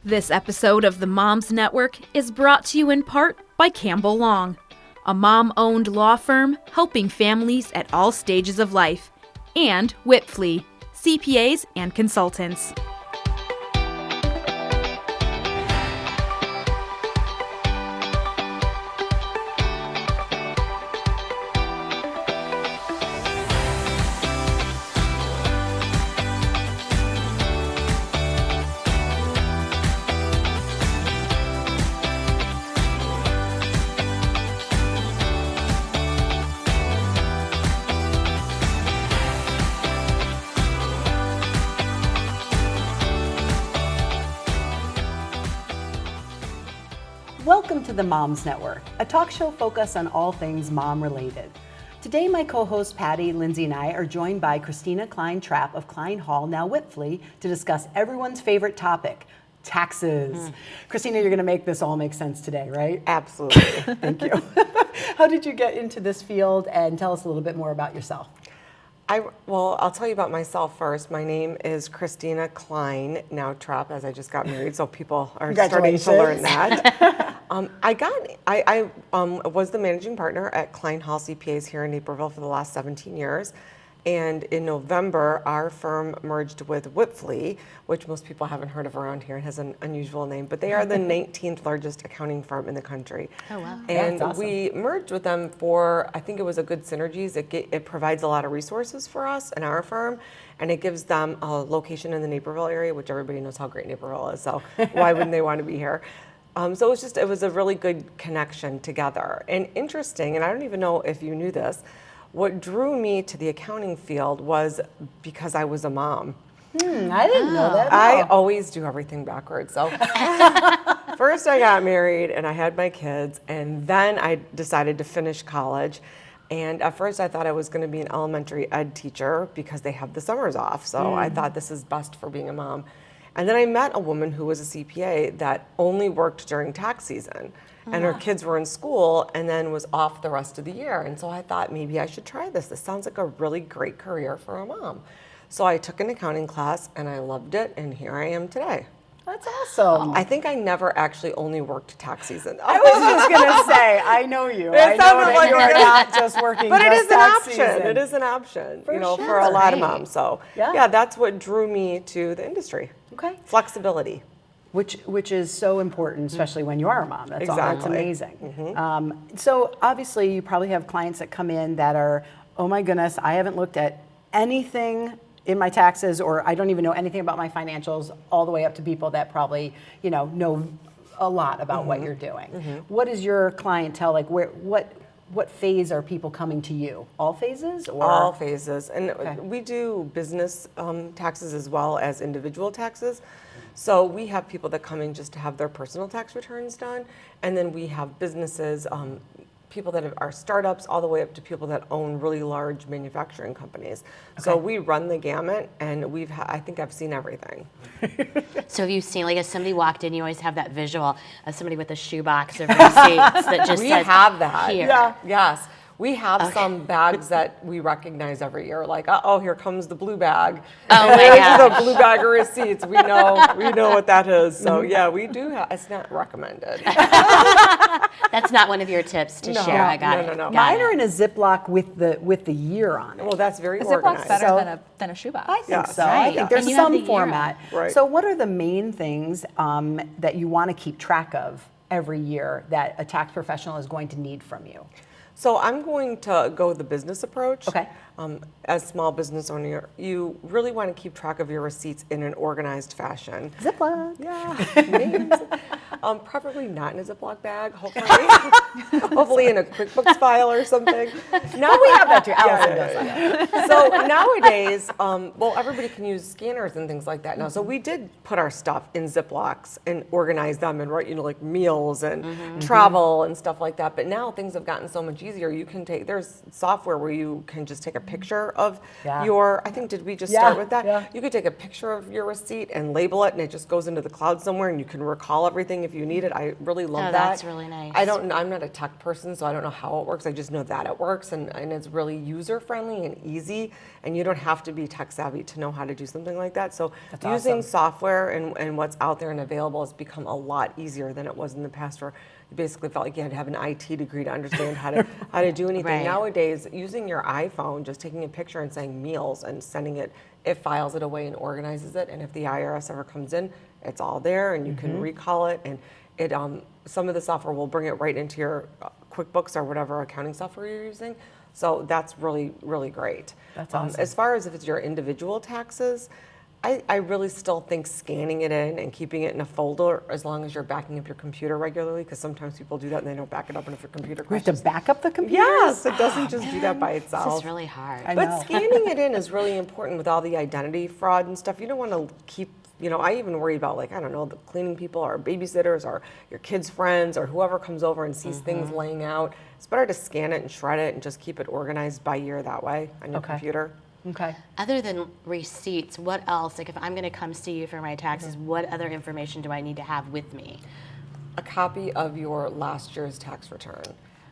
This episode of the Moms Network is brought to you in part by Campbell Long, a mom-owned law firm helping families at all stages of life, and Whitflea, CPAs and consultants. Welcome to the Moms Network, a talk show focused on all things mom-related. Today, my co-host Patty, Lindsay, and I are joined by Christina Klein-Trapp of Klein Hall, now Whitflea, to discuss everyone's favorite topic, taxes. Christina, you're going to make this all make sense today, right? Absolutely. Thank you. How did you get into this field, and tell us a little bit more about yourself? I'll tell you about myself first. My name is Christina Klein, now Trapp, as I just got married, so people are starting to learn that. I was the managing partner at Klein Hall CPAs here in Naperville for the last 17 years. And in November, our firm merged with Whitflea, which most people haven't heard of around here. It has an unusual name, but they are the 19th largest accounting firm in the country. Oh, wow. And That's awesome. we merged with them for, I think it was a good synergies. It provides a lot of resources for us and our firm, and it gives them a location in the Naperville area, which everybody knows how great Naperville is, so why wouldn't they want to be here? So it was a really good connection together. And interesting, and I don't even know if you knew this, what drew me to the accounting field was because I was a mom. I didn't know that. I always do everything backwards. So first I got married and I had my kids, and then I decided to finish college. And at first I thought I was going to be an elementary ed teacher because they have the summers off. So I thought this is best for being a mom. And then I met a woman who was a CPA that only worked during tax season. And her kids were in school and then was off the rest of the year. And so I thought maybe I should try this. This sounds like a really great career for a mom. So I took an accounting class and I loved it, and here I am today. That's awesome. I think I never actually only worked tax season. I was just going to say, I know you. I know sounded that like you you're are gonna- not just working But it just is an tax option. season. It is an option, For for a lot of Right. moms. So Yeah. that's what drew me to the industry. Okay. Flexibility. Which is so important, especially when you are a mom. That's all. That's Exactly. amazing. So obviously, you probably have clients that come in that are, oh my goodness, I haven't looked at anything in my taxes, or I don't even know anything about my financials, all the way up to people that probably know a lot about what you're doing. What is your clientele like? What phase are people coming to you? All phases? Or? All phases. And Okay. we do business taxes as well as individual taxes. So we have people that come in just to have their personal tax returns done. And then we have businesses, people that are startups, all the way up to people that own really large manufacturing companies. So we run the gamut, and I think I've seen everything. So have you seen, like, if somebody walked in, you always have that visual of somebody with a shoebox of receipts that just We says, have that. here. Yeah. Yes. We have some bags that we recognize every year, like, oh, here comes the blue bag. Oh my This is gosh. a blue bag of receipts. We know what that is. So yeah, we do have, it's not recommended. That's not one of your tips to share. I got it. No. Got Mine it. are in a Ziploc with the year on it. Well, that's very A organized. Ziplock's better So- than a shoebox. I think Yes. so. I Right. think there's And you have some the year format. on. Right. So what are the main things that you want to keep track of every year that a tax professional is going to need from you? So I'm going to go the business approach. Okay. As small business owner, you really want to keep track of your receipts in an organized fashion. Ziploc. Yeah, names. Preferably not in a Ziploc bag, hopefully. Hopefully in a QuickBooks file or something. Now we have that too. Allison does that. So nowadays, everybody can use scanners and things like that now. So we did put our stuff in Ziplocs and organize them and write, like meals and travel and stuff like that. But now things have gotten so much easier. You can there's software where you can just take a picture of I think, did we just start with that? Yeah. You could take a picture of your receipt and label it, and it just goes into the cloud somewhere, and you can recall everything if you need it. I really love Oh, that. that's really nice. I'm not a tech person, so I don't know how it works. I just know that it works, and it's really user-friendly and easy, and you don't have to be tech-savvy to know how to do something like that. So That's using awesome. software and what's out there and available has become a lot easier than it was in the past, where you basically felt like you had to have an IT degree to understand how to do anything. Right. Nowadays, using your iPhone, just taking a picture and saying meals and sending it, it files it away and organizes it, and if the IRS ever comes in, it's all there, and you can recall it, and it some of the software will bring it right into your QuickBooks or whatever accounting software you're using. So that's really, really great. That's awesome. As far as if it's your individual taxes, I really still think scanning it in and keeping it in a folder, as long as you're backing up your computer regularly, because sometimes people do that and they don't back it up, and if your computer We have to crashes. back up the computer? Yes, it doesn't just do that by This itself. is really hard. I know. But scanning it in is really important with all the identity fraud and stuff. You don't want to keep, I even worry about, like, I don't know, the cleaning people or babysitters or your kids' friends or whoever comes over and sees things laying out. It's better to scan it and shred it and just keep it organized by year that way on your Okay. computer. Okay. Other than receipts, what else? Like if I'm going to come see you for my taxes, what other information do I need to have with me? A copy of your last year's tax return.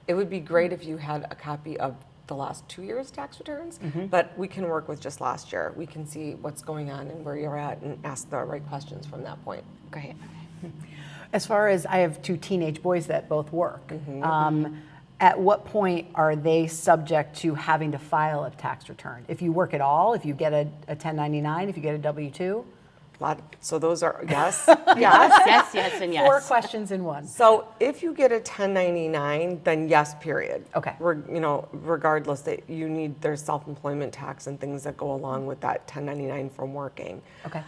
It would be great if you had a copy of the last 2 years' tax returns, but we can work with just last year. We can see what's going on and where you're at and ask the right questions from that point. Great. As far as I have 2 teenage boys that both work, at what point are they subject to having to file a tax return? If you work at all, if you get a 1099, if you get a W-2? So those are, yes, Yes, yes, and yes. 4 questions in one. So if you get a 1099, then yes, period. Okay. Regardless, that there's self-employment tax and things that go along with that 1099 from working. Okay.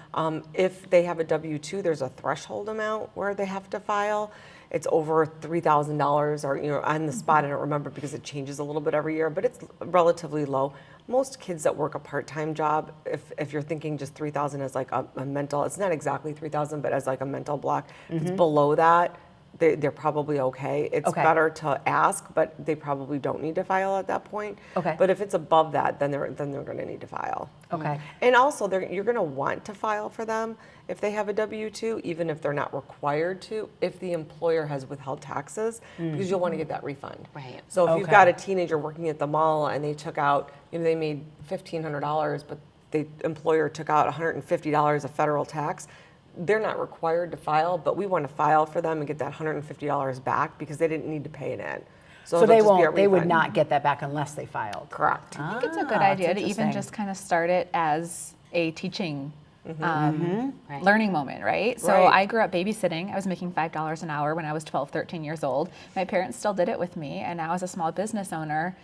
If they have a W-2, there's a threshold amount where they have to file. It's over $3,000, or on the spot, I don't remember because it changes a little bit every year, but it's relatively low. Most kids that work a part-time job, if you're thinking just 3,000 as like a mental, it's not exactly 3,000, but as like a mental block. If it's below that, they're probably okay. It's Okay. better to ask, but they probably don't need to file at that point. Okay. But if it's above that, then they're going to need to file. Okay. And also, you're going to want to file for them if they have a W-2, even if they're not required to, if the employer has withheld taxes, because you'll want to get that refund. Right. So if you've Okay. got a teenager working at the mall and they took out, they made $1,500, but the employer took out $150 of federal tax, they're not required to file, but we want to file for them and get that $150 back because they didn't need to pay it in. So it'll they just be a won't. They would refund. not get that back unless they filed. Correct. I think it's a good that's idea to even interesting. just kind of start it as a teaching Right. learning moment, right? So Right. I grew up babysitting. I was making $5 an hour when I was 12, 13 years old. My parents still did it with me. And now as a small business owner,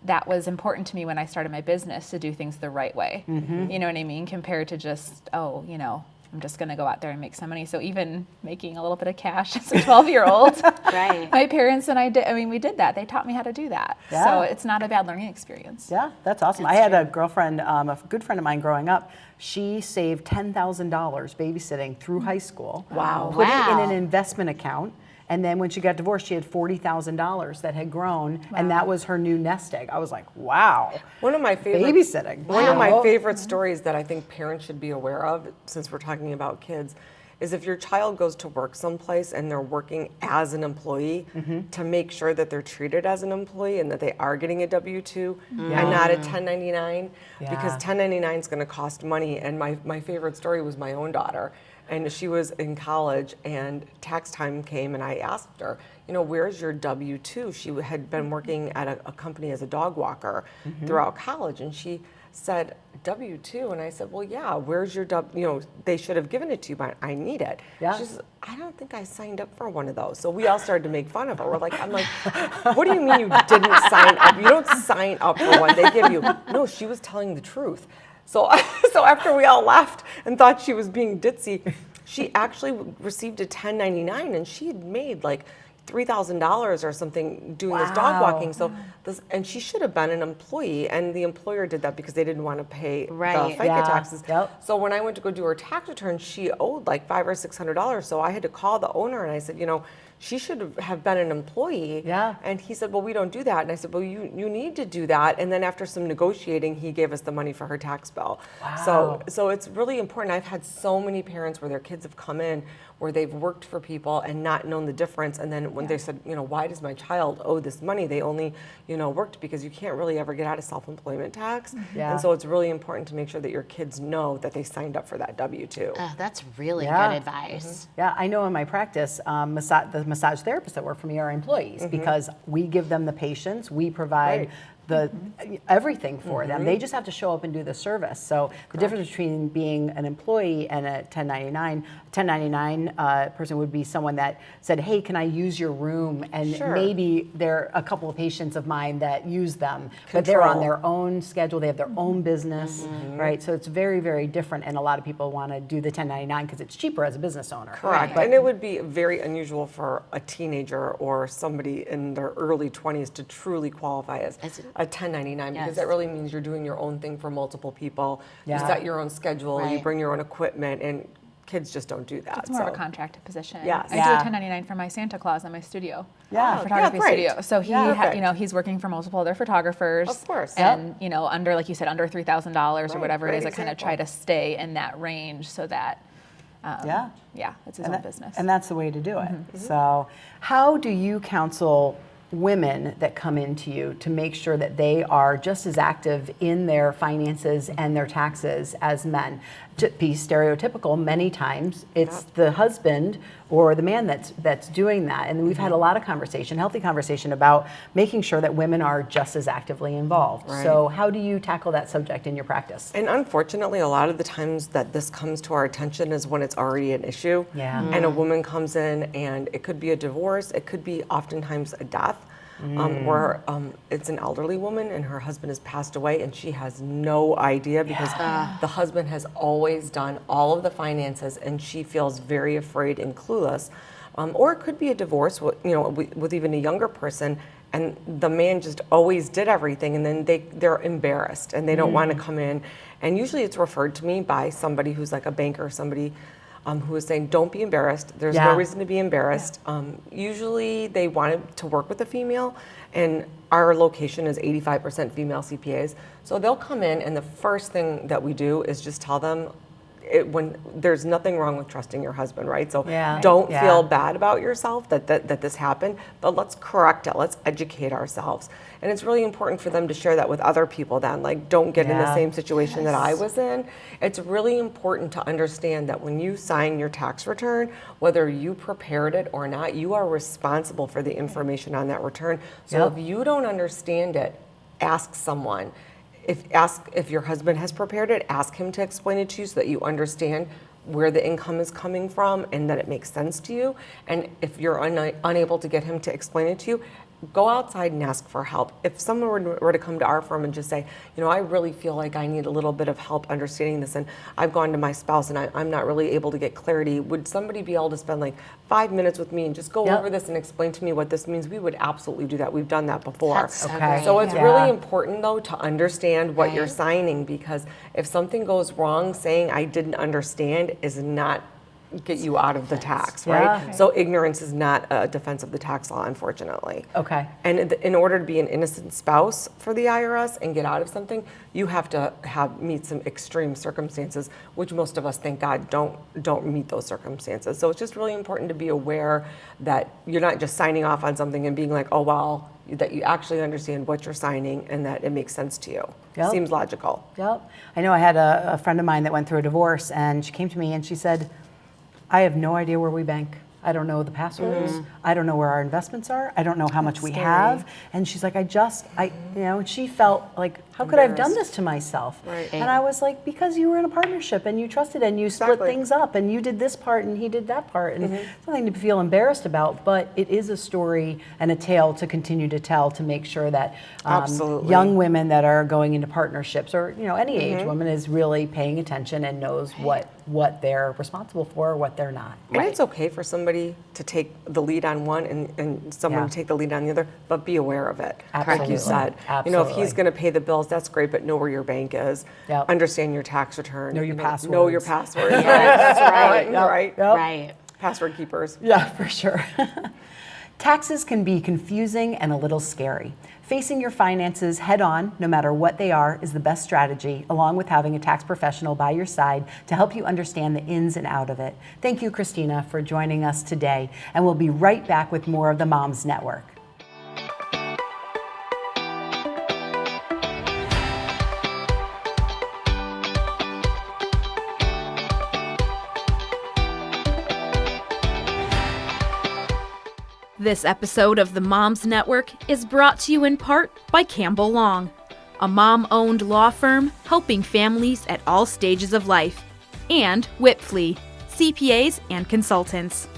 that was important to me when I started my business to do things the right way. You know what I mean? Compared to just, I'm just going to go out there and make some money. So even making a little bit of cash as a 12-year-old, Right. my parents and I did, we did that. They taught me how to do that. Yeah. So it's not a bad learning experience. Yeah, that's awesome. I had a girlfriend, a good friend of mine growing up. She saved $10,000 babysitting through high school. Wow. Put it in Wow. an investment account. And then when she got divorced, she had $40,000 that had grown, and that was her new nest egg. I was like, wow. One of my favorite Babysitting. One of my Wow. favorite stories that I think parents should be aware of, since we're talking about kids, is if your child goes to work someplace and they're working as an employee, to make sure that they're treated as an employee and that they are getting a W-2 and not a 1099, because Yeah. 1099 is going to cost money. And my favorite story was my own daughter. And she was in college, and tax time came, and I asked her, where's your W-2? She had been working at a company as a dog walker throughout college, and she said, W-2? And I said, well, yeah, where's your they should have given it to you, but I need it. Yeah. She says, I don't think I signed up for one of those. So we all started to make fun of her. I'm like, what do you mean you didn't sign up? You don't sign up for one. They give you. No, she was telling the truth. So after we all laughed and thought she was being ditzy, she actually received a 1099, and she had made like $3,000 or something doing this dog Wow. walking. And she should have been an employee, and the employer did that because they didn't want to pay the Right. FICA Yeah. taxes. Yep. So when I went to go do her tax return, she owed like $500 or $600. So I had to call the owner, and I said, she should have been an employee. Yeah. And he said, well, we don't do that. And I said, well, you need to do that. And then after some negotiating, he gave us the money for her tax bill. Wow. So it's really important. I've had so many parents where their kids have come in where they've worked for people and not known the difference. And then when they said, why does my child owe this money? They only, worked, because you can't really ever get out of self-employment tax. Yeah. And so it's really important to make sure that your kids know that they signed up for that W-2. Oh, that's really Yeah. good advice. Yeah, I know in my practice, the massage therapists that work for me are employees because we give them the patients, we provide everything for them. They just have to show up and do the service. So the difference between being an employee and a 1099 person would be someone that said, hey, can I use your room? And maybe there are a couple of patients of mine that use them, but they're on their own schedule. They have their own business, right? So it's very, very different. And a lot of people want to do the 1099 because it's cheaper as a business owner. Correct. But And it would be very unusual for a teenager or somebody in their early 20s to truly qualify as a 1099, because that really means you're doing your own thing for multiple people. You set your own schedule, you bring your own equipment, and kids just don't do that. It's more of a contracted position. Yes. I do a 1099 for my Santa Claus in my studio. Yeah. Photography great. studio. So he, he's working for multiple other photographers. Of course. And under, like you said, under $3,000 or whatever it is, I kind of example. try to stay in that range so that, it's his own business. And that's the way to do it. So how do you counsel women that come into you to make sure that they are just as active in their finances and their taxes as men? To be stereotypical, many times it's the husband or the man that's doing that. And we've had a lot of healthy conversation about making sure that women are just as actively involved. Right. So how do you tackle that subject in your practice? And unfortunately, a lot of the times that this comes to our attention is when it's already an issue. Yeah. And a woman comes in, and it could be a divorce, it could be oftentimes a death. Where it's an elderly woman and her husband has passed away and she has no idea because the husband has always done all of the finances and she feels very afraid and clueless. Or it could be a divorce, with even a younger person, and the man just always did everything, and then they're embarrassed and they don't want to come in. And usually it's referred to me by somebody who's like a banker or somebody who is saying, don't be embarrassed. There's no reason to be embarrassed. Usually they wanted to work with a female, and our location is 85% female CPAs. So they'll come in, and the first thing that we do is just tell them, when there's nothing wrong with trusting your husband, right? So don't feel bad about yourself that this happened, but let's correct it. Let's educate ourselves. And it's really important for them to share that with other people then. Like, don't get in the same situation that I was in. It's really important to understand that when you sign your tax return, whether you prepared it or not, you are responsible for the information on that return. So if you don't understand it, ask someone. If your husband has prepared it, ask him to explain it to you so that you understand where the income is coming from and that it makes sense to you. And if you're unable to get him to explain it to you, go outside and ask for help. If someone were to come to our firm and just say, I really feel like I need a little bit of help understanding this, and I've gone to my spouse and I'm not really able to get clarity, would somebody be able to spend like 5 minutes with me and just go over this and explain to me what this means? We would absolutely do that. We've done that before. That's so great. So it's really important, though, to understand what you're signing, because if something goes wrong, saying I didn't understand is not get you out of the tax, right? Yeah. So ignorance is not a defense of the tax law, unfortunately. Okay. And in order to be an innocent spouse for the IRS and get out of something, you have to meet some extreme circumstances, which most of us, thank God, don't meet those circumstances. So it's just really important to be aware that you're not just signing off on something and being like, oh, well, that you actually understand what you're signing and that it makes sense to you. Yep. Seems logical. Yep. I know I had a friend of mine that went through a divorce, and she came to me and she said, I have no idea where we bank. I don't know the passwords. I don't know where our investments are. I don't know how much we have. And she's like, and she felt like, how could I have done this to myself? Right. And I was like, because you were in a partnership and you trusted and you split things up and you did this part and he did that part, and something to feel embarrassed about, but it is a story and a tale to continue to tell to make sure that young women that are going into partnerships, or any age woman, is really paying attention and knows what they're responsible for, what they're not. And it's okay for somebody to take the lead on one and someone to take the lead on the other, but be aware of it. Absolutely. Like you said, Absolutely. if he's going to pay the bills, that's great, but know where your bank is. Yep. Understand your tax return. Know your passwords. Know your passwords. Yes, Right. Yep. Right. Yep. Right. password keepers. Yeah, for sure. Taxes can be confusing and a little scary. Facing your finances head on, no matter what they are, is the best strategy, along with having a tax professional by your side to help you understand the ins and out of it. Thank you, Christina, for joining us today, and we'll be right back with more of the Moms Network. This episode of the Moms Network is brought to you in part by Campbell Long, a mom-owned law firm helping families at all stages of life, and Whitflea, CPAs and consultants.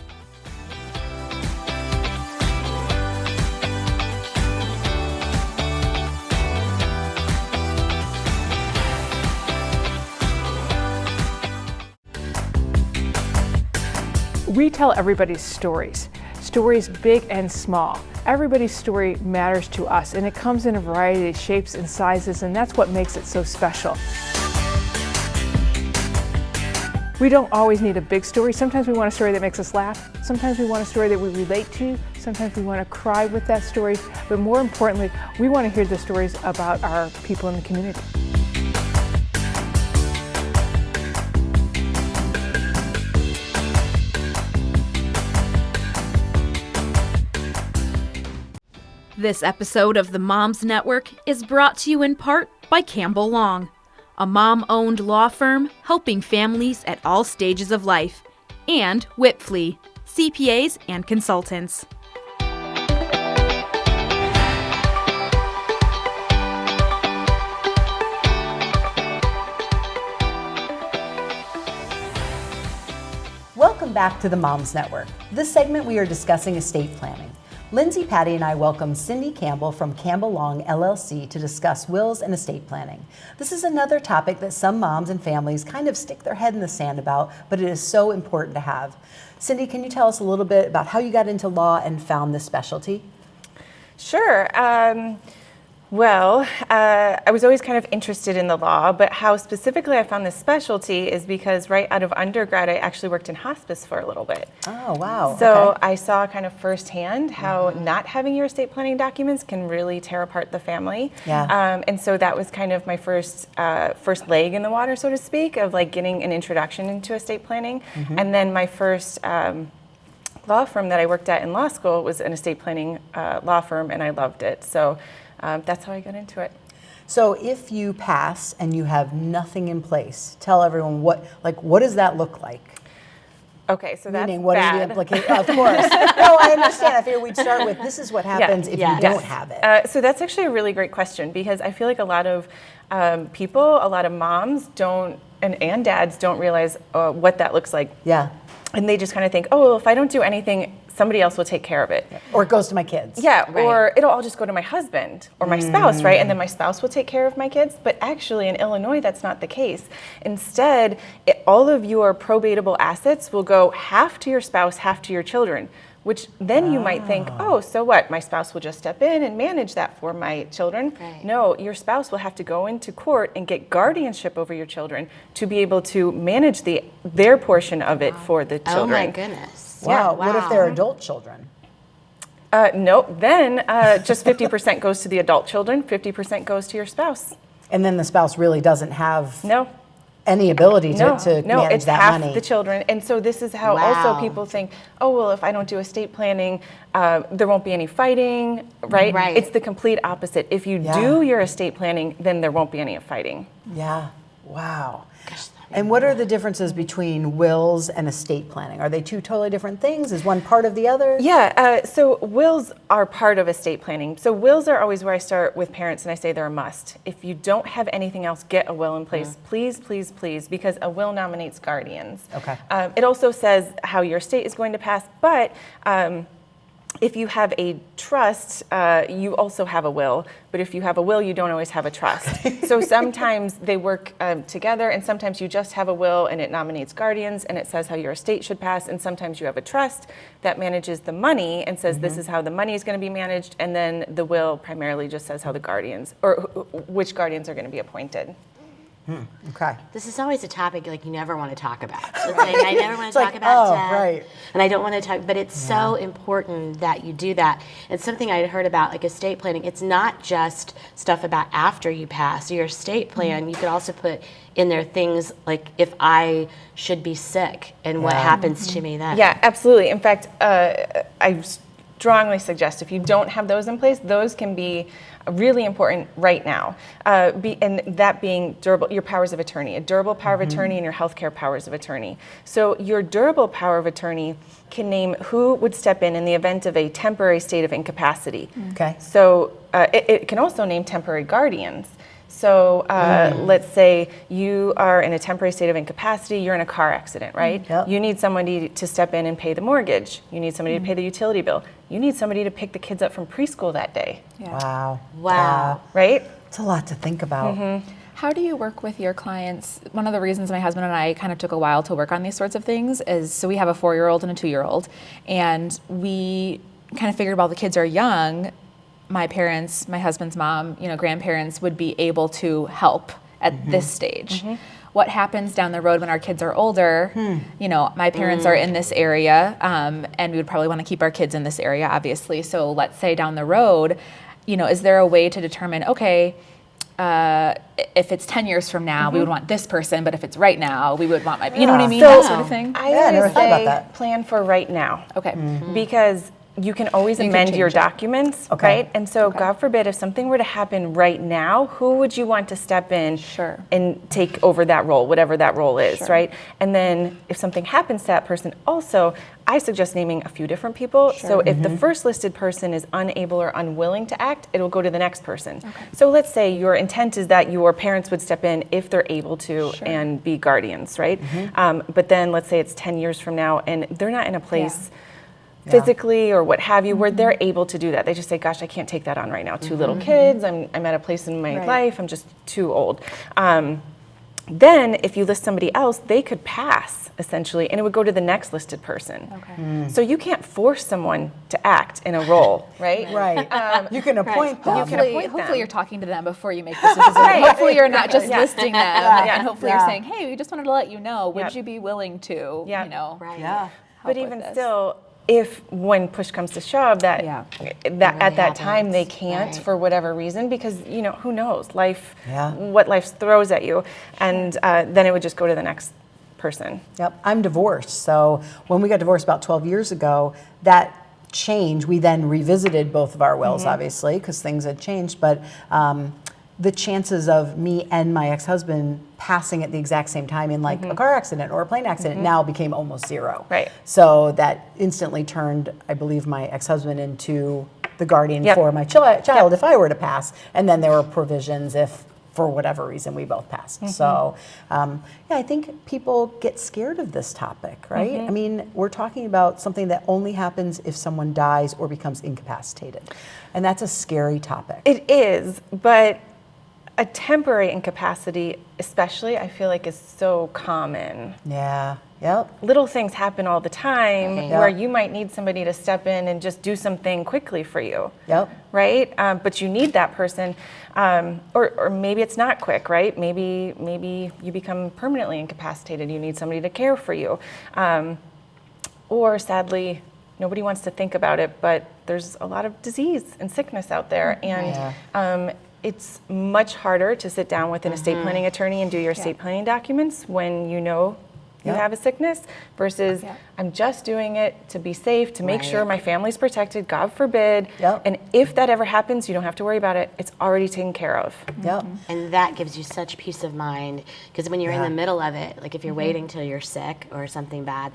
We tell everybody's stories big and small. Everybody's story matters to us, and it comes in a variety of shapes and sizes, and that's what makes it so special. We don't always need a big story. Sometimes we want a story that makes us laugh. Sometimes we want a story that we relate to. Sometimes we want to cry with that story. But more importantly, we want to hear the stories about our people in the community. This episode of the Moms Network is brought to you in part by Campbell Long, a mom-owned law firm helping families at all stages of life, and Whitflea, CPAs and consultants. Welcome back to the Moms Network. This segment we are discussing estate planning. Lindsay, Patty, and I welcome Cindy Campbell from Campbell Long, LLC to discuss wills and estate planning. This is another topic that some moms and families kind of stick their head in the sand about, but it is so important to have. Cindy, can you tell us a little bit about how you got into law and found this specialty? Sure. I was always kind of interested in the law, but how specifically I found this specialty is because right out of undergrad, I actually worked in hospice for a little bit. Oh, wow. So Okay. I saw kind of firsthand how not having your estate planning documents can really tear apart the family. Yeah. And so that was kind of my first leg in the water, so to speak, of like getting an introduction into estate planning. And then my first law firm that I worked at in law school was an estate planning law firm, and I loved it. So that's how I got into it. So if you pass and you have nothing in place, tell everyone what does that look like? Okay, so that's Meaning, what are the bad. implications? Of course. No, I understand. I figured we'd start with this is what happens if you don't have it. So that's actually a really great question, because I feel like a lot of people, a lot of moms don't, and dads don't realize what that looks like. Yeah. And they just kind of think, oh, well, if I don't do anything, somebody else will take care of it. Or it goes to my kids. Yeah, Right. or it'll all just go to my husband or my spouse, right? And then my spouse will take care of my kids. But actually, in Illinois, that's not the case. Instead, all of your probatable assets will go half to your spouse, half to your children, which then you might think, oh, so what? My spouse will just step in and manage that for my children. Right. No, your spouse will have to go into court and get guardianship over your children to be able to manage their portion of it for the Oh children. my goodness. Wow. Yeah, What if they're adult children? No, then just 50% goes to the adult children, 50% goes to your spouse. And then the spouse really doesn't have No, any ability to no, manage it's that half money. the children. And so this is how Wow. also people think, oh, well, if I don't do estate planning, there won't be any fighting, right? Right. It's the complete opposite. If you Yeah. do your estate planning, then there won't be any fighting. Yeah. Wow. And what are the differences between wills and estate planning? Are they two totally different things? Is one part of the other? Yeah, so wills are part of estate planning. So wills are always where I start with parents and I say they're a must. If you don't have anything else, get a will in place. Please, please, please, because a will nominates guardians. Okay. It also says how your estate is going to pass, but if you have a trust, you also have a will. But if you have a will, you don't always have a trust. So sometimes they work together, and sometimes you just have a will and it nominates guardians and it says how your estate should pass. And sometimes you have a trust that manages the money and says this is how the money is going to be managed. And then the will primarily just says how the guardians, or which guardians are going to be appointed. Okay. This is always a topic like you never want to talk about. It's like, I never want to talk like, about oh, death, right. and I don't want to talk. But it's so important that you do that. It's something I had heard about, like estate planning. It's not just stuff about after you pass. Your estate plan, you could also put in there things like if I should be sick and what happens to me then. Yeah, absolutely. In fact, I strongly suggest if you don't have those in place, those can be really important right now. And that being durable, your powers of attorney, a durable power of attorney and your healthcare powers of attorney. So your durable power of attorney can name who would step in the event of a temporary state of incapacity. Okay. So it can also name temporary guardians. So let's say you are in a temporary state of incapacity, you're in a car accident, right? Yep. You need somebody to step in and pay the mortgage. You need somebody to pay the utility bill. You need somebody to pick the kids up from preschool that day, Wow. Wow. right? It's a lot to think about. How do you work with your clients? One of the reasons my husband and I kind of took a while to work on these sorts of things is, so we have a 4-year-old and a 2-year-old, and we kind of figured while the kids are young, my parents, my husband's mom, grandparents would be able to help at this stage. What happens down the road when our kids are older? My parents are in this area, and we would probably want to keep our kids in this area, obviously. So let's say down the road, is there a way to determine, okay, if it's 10 years from now, we would want this person, but if it's right now, we would want you know what I mean? So that sort of thing. I never always thought about say that. plan for right now. Okay. Because you can always You can amend your change it. documents, Okay. right? And so, God forbid, if something were to happen right now, who would you want to step in Sure. and take over that role, whatever that role is, Sure. right? And then if something happens to that person, also, I suggest naming a few different people. So if the first listed person is unable or unwilling to act, it'll go to the next person. So let's say your intent is that your parents would step in if they're able to and be guardians, right? But then let's say it's 10 years from now and they're not in a place physically or what have you, where they're able to do that. They just say, gosh, I can't take that on right now. 2 little kids, I'm at a place in my life, I'm just too old. Then if you list somebody else, they could pass essentially, and it would go to the next listed person. Okay. So you can't force someone to act in a role, right? Right. You can appoint them. Hopefully you're talking to them before you make this decision. Hopefully you're not just listing them, and hopefully you're saying, hey, we just wanted to let you know, would you be willing to, Right. Yeah. But with even this? still, if when push comes to shove, that at that time they can't for whatever reason, because who knows, life, what life throws at you, and then it would just go to the next person. Yep, I'm divorced. So when we got divorced about 12 years ago, that change, we then revisited both of our wills, obviously, because things had changed. But the chances of me and my ex-husband passing at the exact same time in like a car accident or a plane accident now became almost zero. Right. So that instantly turned, I believe, my ex-husband into the guardian for my child if I were to pass. And then there were provisions if, for whatever reason, we both passed. So, I think people get scared of this topic, right? I mean, we're talking about something that only happens if someone dies or becomes incapacitated. And that's a scary topic. It is, but a temporary incapacity, especially, I feel like is so common. Yeah, yep. Little things happen all the time Okay. where you might need somebody to step in and just do something quickly for you. Yep. Right? But you need that person. Or maybe it's not quick, right? Maybe you become permanently incapacitated. You need somebody to care for you. Or sadly, nobody wants to think about it, but there's a lot of disease and sickness out there. And it's much harder to sit down with an estate planning attorney and do your estate planning documents when you know you have a sickness versus I'm just doing it to be safe, to make sure my family's protected, God forbid. And if that ever happens, you don't have to worry about it. It's already taken care of. Yep. And that gives you such peace of mind, because when you're in the middle of it, like if you're waiting till you're sick or something bad,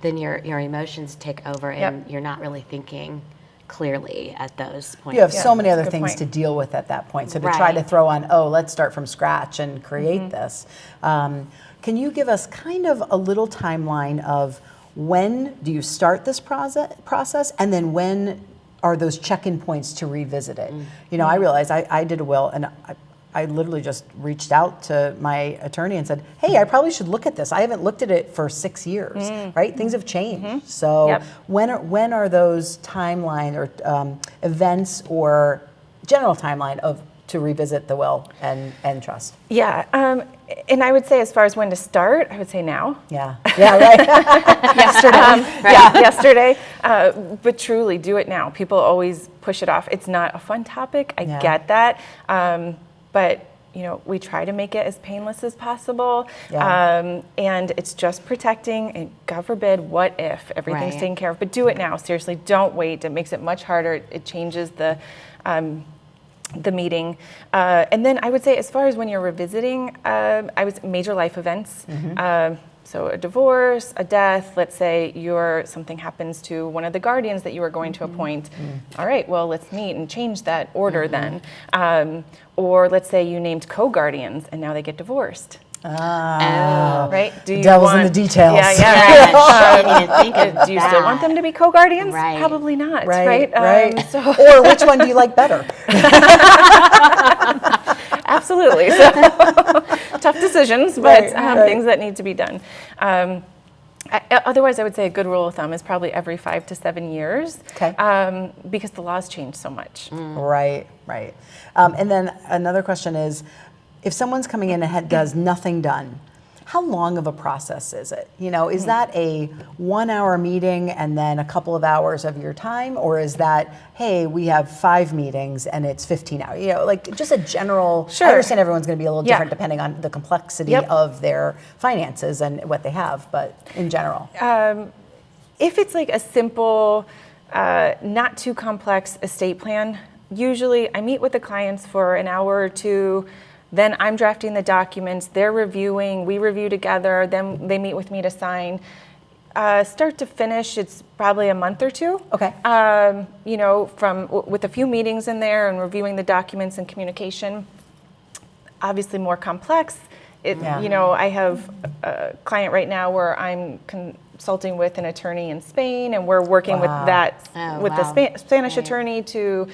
then your emotions take over and you're not really thinking clearly at those points. You have so many other good things point. to deal with at that point. So to try to throw on, let's start from scratch and create this. Can you give us kind of a little timeline of when do you start this process and then when are those check-in points to revisit it? I realized I did a will and I literally just reached out to my attorney and said, hey, I probably should look at this. I haven't looked at it for 6 years, right? Things have changed. So when are those timeline or events or general timeline of to revisit the will and trust? Yeah, and I would say as far as when to start, I would say now. Yeah, right. Yesterday. But truly, do it now. People always push it off. It's not a fun topic. I get that. But we try to make it as painless as possible. Yeah. And it's just protecting, and God forbid, what if everything's taken care of? But do it now. Seriously, don't wait. It makes it much harder. It changes the meeting. And then I would say, as far as when you're revisiting, major life events. So a divorce, a death, let's say something happens to one of the guardians that you were going to appoint. All right, well, let's meet and change that order then. Or let's say you named co-guardians and now they get divorced. Right? Do you Devil's in the details. I didn't even think of do you still want them to be co-guardians? Right. Probably not, Right. Or which one do you like better? Absolutely. So tough decisions, but things that need to be done. Otherwise, I would say a good rule of thumb is probably every 5 to 7 years, because the laws change so much. Right. And then another question is, if someone's coming in and does nothing done, how long of a process is it? Is that a 1-hour meeting and then a couple of hours of your time? Or is that, hey, we have 5 meetings and it's 15 hours? Like just a general, I understand everyone's going to be a little different depending on the complexity of their finances and what they have, but in general. If it's like a simple, not too complex estate plan, usually I meet with the clients for an hour or two. Then I'm drafting the documents, they're reviewing, we review together, then they meet with me to sign. Start to finish, it's probably a month or two. Okay. With a few meetings in there and reviewing the documents and communication. Obviously more complex. I have a client right now where I'm consulting with an attorney in Spain, and we're working with the Spanish attorney to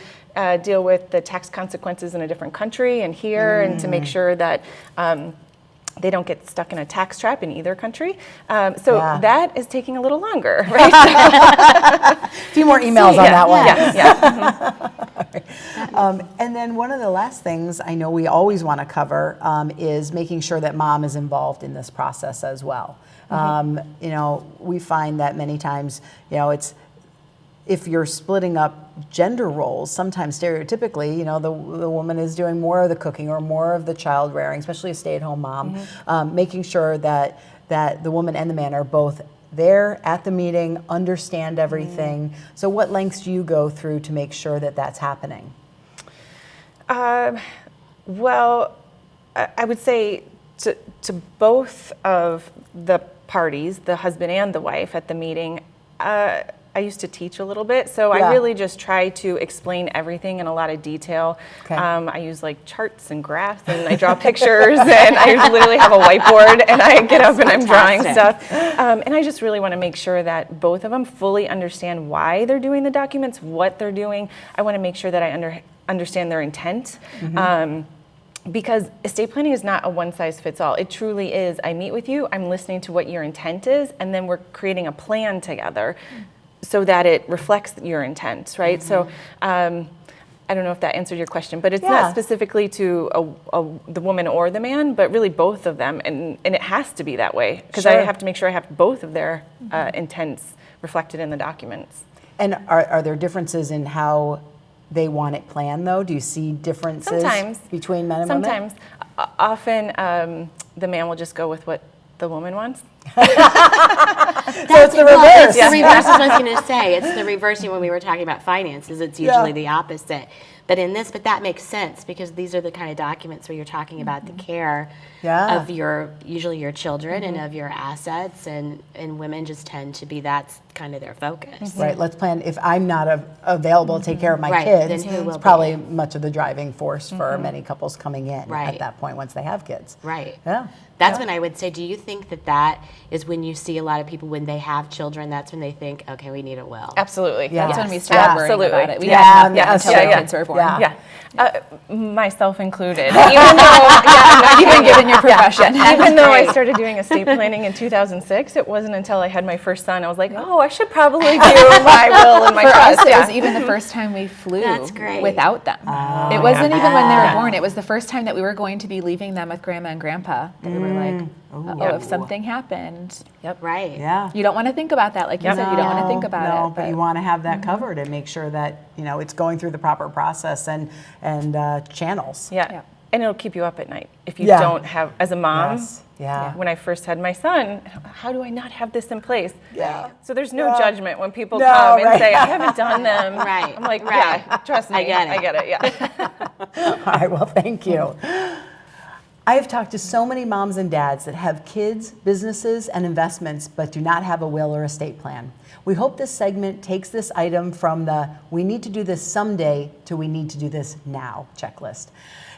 deal with the tax consequences in a different country and here, and to make sure that they don't get stuck in a tax trap in either country. That is taking a little longer, right? A few more emails on that one. And then one of the last things I know we always want to cover is making sure that mom is involved in this process as well. We find that many times, it's, if you're splitting up gender roles, sometimes stereotypically, the woman is doing more of the cooking or more of the child rearing, especially a stay-at-home mom, making sure that the woman and the man are both there at the meeting, understand everything. So what lengths do you go through to make sure that that's happening? Well, I would say to both of the parties, the husband and the wife at the meeting, I used to teach a little bit, so I really just try to explain everything in a lot of detail. Okay. I use like charts and graphs, and I draw pictures, and I literally have a whiteboard, and I get up and I'm drawing stuff. And I just really want to make sure that both of them fully understand why they're doing the documents, what they're doing. I want to make sure that I understand their intent. Because estate planning is not a one-size-fits-all. It truly is. I meet with you, I'm listening to what your intent is, and then we're creating a plan together so that it reflects your intent, right? So I don't know if that answered your question, but it's not specifically to the woman or the man, but really both of them, and it has to be that way, because I have to make sure I have both of their intents reflected in the documents. And are there differences in how they want it planned, though? Do you see differences between men and women? Sometimes. Often the man will just go with what the woman wants. So it's the reverse. It's the reverse is what I was going to say. It's the reverse when we were talking about finances. It's usually the opposite. But that makes sense, because these are the kind of documents where you're talking about the care of usually your children and of your assets, and women just tend to be, that's kind of their focus. Right, let's plan. If I'm not available to take care of my kids, it's probably much of the driving force for many couples coming in at that point once they have kids. Right. Yeah. That's when I would say, do you think that is when you see a lot of people, when they have children, that's when they think, okay, we need a will? Absolutely. Yeah. That's when we started worrying about it. We had nothing until our kids were born. Myself included. Even though I'm not even giving in your profession. Even though I started doing estate planning in 2006, it wasn't until I had my first son I was like, oh, I should probably do my will and my For trust. us, it was even the first time we flew That's great. without them. It wasn't even when they were born. It was the first time that we were going to be leaving them with grandma and grandpa. That we were like, oh, if something happened. Yep. Right. Yeah. You don't want to think about that. Like you said, you don't want to think about No, it. but you want to have that covered and make sure that, it's going through the proper process and channels. Yeah. And it'll keep you up at night if you Yeah. don't have, as a mom. Yes. Yeah. When I first had my son, how do I not have this in place? Yeah. So there's no judgment when people No, come and right. say, I haven't done them. Right. I'm like, Right. yeah, trust me. I get it. I get it, yeah. All right, well, thank you. I have talked to so many moms and dads that have kids, businesses, and investments, but do not have a will or estate plan. We hope this segment takes this item from the we need to do this someday to we need to do this now checklist.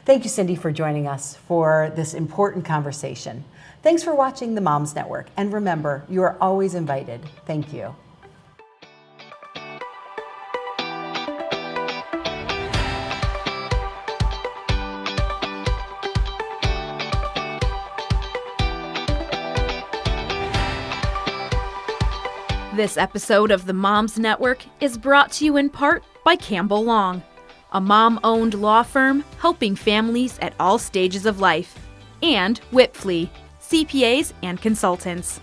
Thank you, Cindy, for joining us for this important conversation. Thanks for watching the Moms Network. And remember, you are always invited. Thank you. This episode of the Moms Network is brought to you in part by Campbell Long, a mom-owned law firm helping families at all stages of life, and Whitflea, CPAs and consultants.